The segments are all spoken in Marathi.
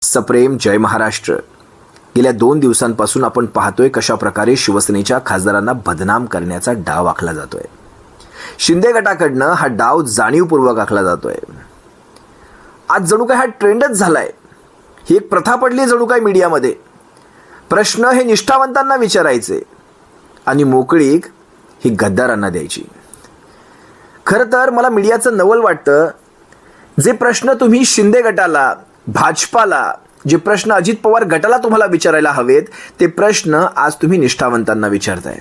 सप्रेम जय महाराष्ट्र. गेल्या 2 दिवसांपासून आपण पाहतोय कशा प्रकारे शिवसेनेच्या खासदारांना बदनाम करण्याचा डाव आखला जातोय. शिंदे गटाकडनं हा डाव जाणीवपूर्वक आखला जातोय. आज जणू काय हा ट्रेंडच झालाय. ही एक प्रथा पडली जणू काय मीडियामध्ये. प्रश्न हे निष्ठावंतांना विचारायचे आणि मोकळीक ही गद्दारांना द्यायची. खरं तर मला मीडियाचं नवल वाटतं. जे प्रश्न तुम्ही शिंदे गटाला, भाजपाला, जे प्रश्न अजित पवार गटाला तुम्हाला विचारायला हवेत, ते प्रश्न आज तुम्ही निष्ठावंतांना विचारताय.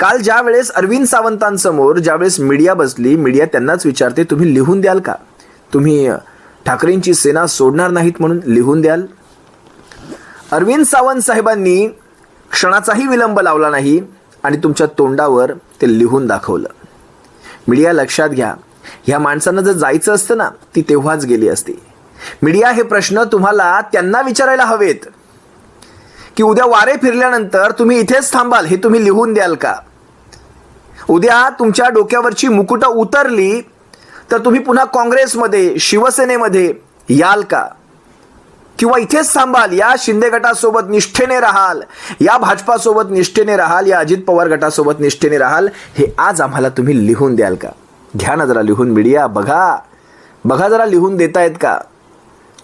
काल ज्या वेळेस अरविंद सावंतांसमोर ज्यावेळेस मीडिया बसली, मीडिया त्यांनाच विचारते, तुम्ही लिहून द्याल का? तुम्ही ठाकरेंची सेना सोडणार नाहीत म्हणून लिहून द्याल? अरविंद सावंत साहेबांनी क्षणाचाही विलंब लावला नाही आणि तुमच्या तोंडावर ते लिहून दाखवलं. मीडिया लक्षात घ्या, ह्या माणसांना जर जायचं असतं ना, ती तेव्हाच गेली असती. मीडिया हे प्रश्न तुम्हाला त्यांना विचारायला हवेत की उद्या वारे फिरल्यानंतर तुम्ही इथेच थांबाल, हे तुम्ही लिहून द्याल का? उद्या तुमच्या डोक्यावरची मुकुट उतरली तर तुम्ही पुन्हा काँग्रेसमध्ये, शिवसेनेमध्ये याल का? किंवा इथेच थांबाल, या शिंदे गटासोबत निष्ठेने राहाल, या भाजपासोबत निष्ठेने राहाल, या अजित पवार गटासोबत निष्ठेने राहाल, हे आज आम्हाला तुम्ही लिहून द्याल का? घ्या ना जरा लिहून. मीडिया बघा जरा लिहून देतायत का?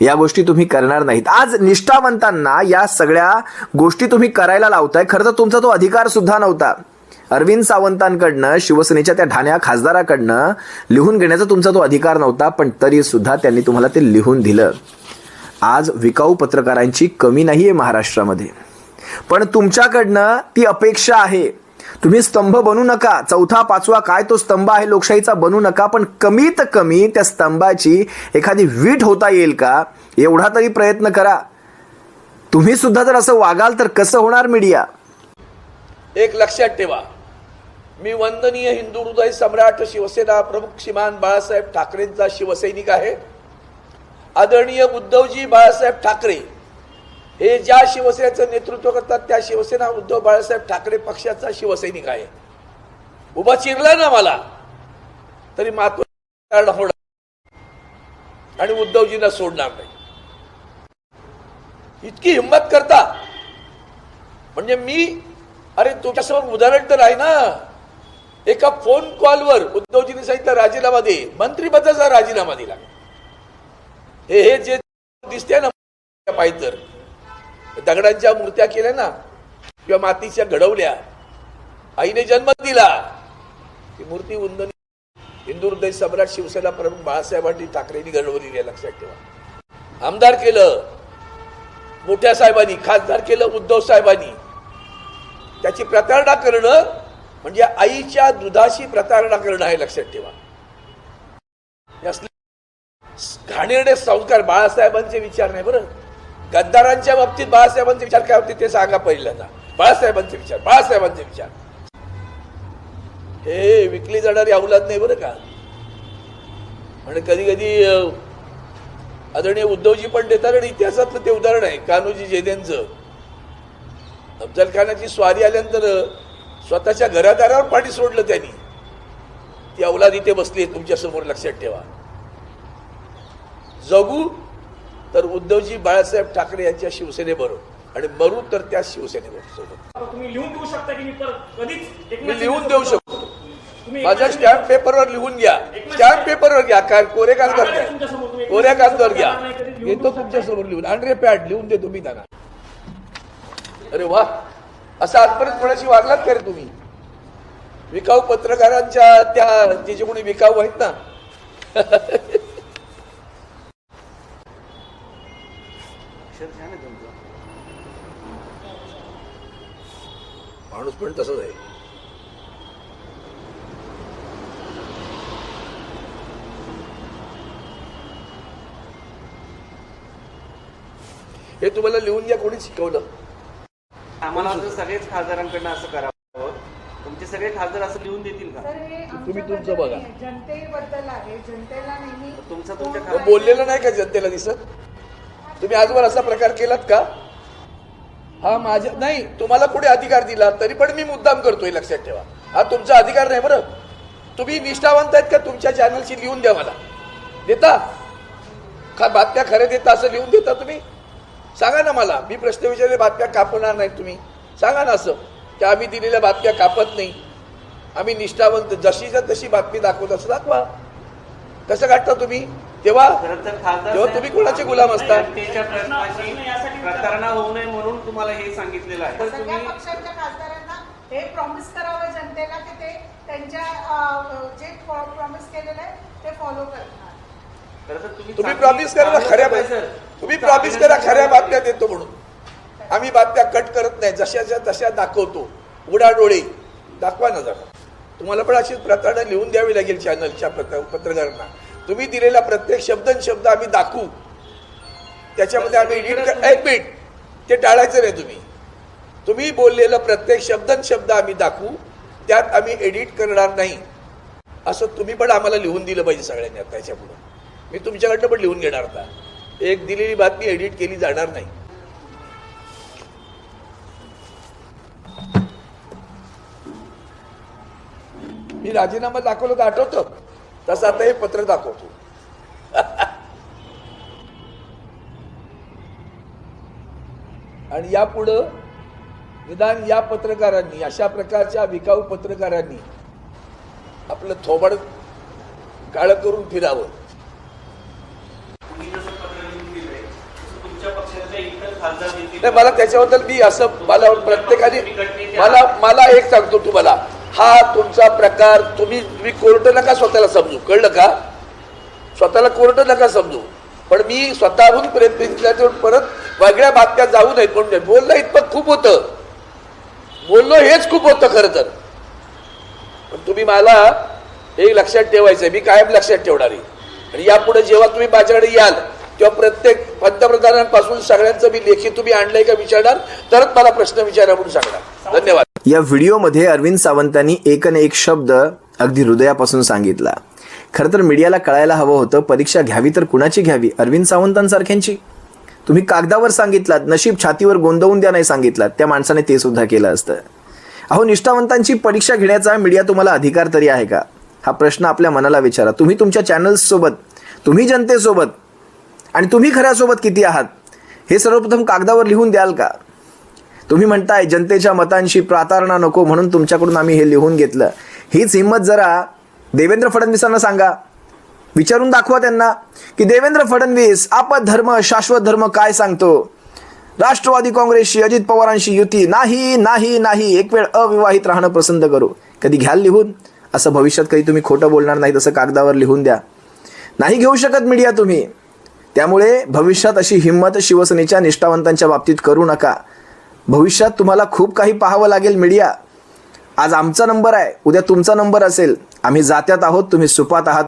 या गोष्टी तुम्ही करणार नाहीत. आज निष्ठावंतांना या सगळ्या गोष्टी तुम्ही करायला लावताय. खरं तर तुमचा तो अधिकार सुद्धा नव्हता. अरविंद सावंतांकडनं, शिवसेनेच्या त्या ठाण्या खासदाराकडनं लिहून घेण्याचा तुमचा तो अधिकार नव्हता, पण तरी सुद्धा त्यांनी तुम्हाला ते लिहून दिलं. आज विकाऊ पत्रकारांची कमी नाहीये महाराष्ट्रामध्ये, पण तुमच्याकडनं ती अपेक्षा आहे. तुम्ही स्तंभ बनू नका. 4था 5वा काय तो स्तंभ आहे लोकशाहीचा, बनू नका, पण कमीत कमी त्या स्तंभाची एखादी वीट होता येईल का, एवढा तरी प्रयत्न करा. तुम्ही सुद्धा जर असं वागाल तर कसं होणार मीडिया? एक लक्षात ठेवा, मी वंदनीय हिंदू हृदय सम्राट शिवसेना प्रमुख श्रीमान बाळासाहेब ठाकरेंचा शिवसैनिक आहे. आदरणीय उद्धवजी बाळासाहेब ठाकरे हे ज्या शिवसेनेचं नेतृत्व करतात, त्या शिवसेना उद्धव बाळासाहेब ठाकरे पक्षाचा शिवसैनिक आहे. उभा चिरला ना मला तरी मातृ होणार आणि उद्धवजींना सोडणार नाही. इतकी हिंमत करता म्हणजे मी, अरे तुमच्यासमोर उदाहरण तर आहे ना. एका फोन कॉलवर उद्धवजींनी सांगितलं राजीनामा दे, मंत्रिपदाचा राजीनामा दिला. हे जे दिसते ना पाहिजे, दगडांच्या मूर्त्या केल्या ना किंवा मातीच्या घडवल्या, आईने जन्म दिला, ती मूर्ती हिंदू हृदय सम्राट शिवसेना प्रमुख बाळासाहेबांनी ठाकरेंनी घडवली आहे. लक्षात ठेवा. आमदार केलं मोठ्या साहेबांनी, खासदार केलं उद्धव साहेबांनी. त्याची प्रतारणा करणं म्हणजे आईच्या दुधाशी प्रतारणा करणं आहे. लक्षात ठेवा. घाणेरडे संस्कार बाळासाहेबांचे विचार नाही बरं. गद्दारांच्या बाबतीत बाळासाहेबांचे विचार काय होते ते सांगा पहिल्यांदा. बाळासाहेबांचे विचार हे विकली जाणारी अवलाद नाही बरं का. आणि कधी कधी आदरणीय उद्धवजी पण देतात. आणि इतिहासातलं ते उदाहरण आहे कान्होजी जेदेंचं. अफजल खानाची स्वारी आल्यानंतर स्वतःच्या घरादारावर पाणी सोडलं त्यांनी. ती अवलाद इथे बसली आहे तुमच्या समोर. लक्षात ठेवा. जगू तर उद्धवजी बाळासाहेब ठाकरे यांच्या शिवसेनेबरोबर आणि मरू तर त्या शिवसेनेबरोबर. तुम्ही लिहून देऊ शकता की मी लिहून देऊ शकतो. माझ्या स्टॅम्प पेपरवर लिहून घ्या. स्टॅम्प पेपरवर घ्या. काय कोऱ्या कागदावर घ्या. कोऱ्या कागदावर घ्या. येतो तुमच्या समोर लिहून. आणरे पॅड लिहून देतो मी त्यांना. अरे वा, असं आजपर्यंत कोणाशी वागलात का रे तुम्ही? विकाऊ पत्रकारांच्या त्या जे कोणी विकाऊ आहेत ना, माणूस पण तसंच आहे. हे तुम्हाला लिहून घ्या. कोणी शिकवलं? आम्हाला सगळेच खासदारांकडनं असं करावं. तुमचे सगळे खासदार असं लिहून देतील का? तुम्ही तुमचं बघा. जनतेबद्दल आहे. जनतेला नेहमी तुमचं बोललेलं नाही का जनतेला दिसत? तुम्ही आजवर असा प्रकार केलात का? हा माझ्या नाही, तुम्हाला पुढे अधिकार दिला तरी पण मी मुद्दाम करतोय. लक्षात ठेवा, हा तुमचा अधिकार नाही बरं. तुम्ही निष्ठावंत आहेत का? तुमच्या चॅनलशी लिहून द्या. मला देता बातम्या खऱ्या देता असं लिहून देता तुम्ही? सांगा ना मला. मी प्रश्न विचारले, बातम्या कापणार नाही तुम्ही सांगा ना असं की आम्ही दिलेल्या बातम्या कापत नाही, आम्ही निष्ठावंत, जशीच्या तशी बातमी दाखवत असं दाखवा. कसं काढता तुम्ही? तेव्हा खरं तर खासदार तेव्हा तुम्ही कोणाचे गुलाम असता? जनतेच्या प्रश्नाची प्रतारणा होऊ नये म्हणून तुम्हाला हे सांगितलेलं आहे. तर सगळ्या तुम्ही पक्षांच्या खासदारांना हे प्रॉमिस करावं जनतेला की ते त्यांच्या जे प्रॉमिस केलेलं आहे ते फॉलो करणार. खरं तर तुम्ही प्रॉमिस करा ना खऱ्या बातम्या, तुम्ही प्रॉमिस करा खऱ्या बातम्या देतो म्हणून. आम्ही बातम्या कट करत नाही, जशाच्या तशा दाखवतो. उघडा डोळे दाखवा ना जरा. तुम्हाला पण अशीच प्रतारणा लिहून द्यावी लागेल चॅनलच्या पत्रकारांना. तुम्ही दिलेला प्रत्येक शब्द आम्ही दाखवू, त्याच्यामध्ये आम्ही एडिट. एक मिनिट, ते टाळायचं नाही. तुम्ही बोललेलं प्रत्येक शब्द आम्ही दाखवू, त्यात आम्ही एडिट करणार नाही असं तुम्ही पण आम्हाला लिहून दिलं पाहिजे सगळ्यांनी. त्याच्यापुढे मी तुमच्याकडनं पण लिहून घेणार होता. एक दिलेली बातमी एडिट केली जाणार नाही. मी राजीनामा दाखवलं तर आठवतं, तसं आता हे पत्र दाखवतो. आणि यापुढं निदान या पत्रकारांनी, अशा प्रकारच्या विकाऊ पत्रकारांनी आपलं थोबड काळं करून फिरावं. नाही, मला त्याच्याबद्दल मी असं मला प्रत्येकाने मला एक सांगतो तुम्हाला, हा तुमचा प्रकार तुम्ही कोर्ट नका स्वतःला समजू, कळलं का? स्वतःला कोर्ट नका समजू. पण मी स्वतःहून प्रयत्न केला, परत वेगळ्या बातम्या जाऊ नयेत म्हणून बोलणं इतपत खूप होतं. बोललो हेच खूप होतं खरं तर. पण तुम्ही मला हे लक्षात ठेवायचंय, मी कायम लक्षात ठेवणार आहे. आणि यापुढे जेव्हा तुम्ही माझ्याकडे याल तेव्हा प्रत्येक पंतप्रधानांपासून सगळ्यांचं मी लेखी तुम्ही आणलंय का विचारणार, तरच मला प्रश्न विचारा म्हणून सांगणार. धन्यवाद. या व्हिडिओमध्ये अरविंद सावंतांनी एक न एक शब्द अगदी हृदयापासून सांगितला. खरं तर मीडियाला कळायला हवं होतं, परीक्षा घ्यावी तर कुणाची घ्यावी? अरविंद सावंतांसारख्यांची. तुम्ही कागदावर सांगितलात, नशीब छातीवर गोंदवून द्या नाही सांगितलात, त्या माणसाने ते सुद्धा केलं असतं. अहो, निष्ठावंतांची परीक्षा घेण्याचा मीडिया तुम्हाला अधिकार तरी आहे का? हा प्रश्न आपल्या मनाला विचारा. तुम्ही तुमच्या चॅनल्ससोबत, तुम्ही जनतेसोबत आणि तुम्ही खऱ्यासोबत किती आहात हे सर्वप्रथम कागदावर लिहून द्याल का? तुम्ही म्हणताय जनतेच्या मतांशी प्रातारणा नको म्हणून तुमच्याकडून आम्ही हे लिहून घेतलं. हीच हिंमत जरा देवेंद्र फडणवीसांना सांगा. विचारून दाखवा त्यांना की देवेंद्र फडणवीस, आपत धर्म शाश्वत धर्म काय सांगतो? राष्ट्रवादी काँग्रेसशी, अजित पवारांशी युती नाही नाही नाही, एक वेळ अविवाहित राहणं पसंत करू. कधी घ्याल लिहून? असं भविष्यात कधी तुम्ही खोटं बोलणार नाही तसं कागदावर लिहून द्या. नाही घेऊ शकत मीडिया तुम्ही. त्यामुळे भविष्यात अशी हिंमत शिवसेनेच्या निष्ठावंतांच्या बाबतीत करू नका. भविष्यात तुम्हाला खूप काही पाहावं लागेल मीडिया. आज आमचा नंबर आहे, उद्या तुमचा नंबर असेल. आम्ही जात्यात आहोत, तुम्ही सुपात आहात.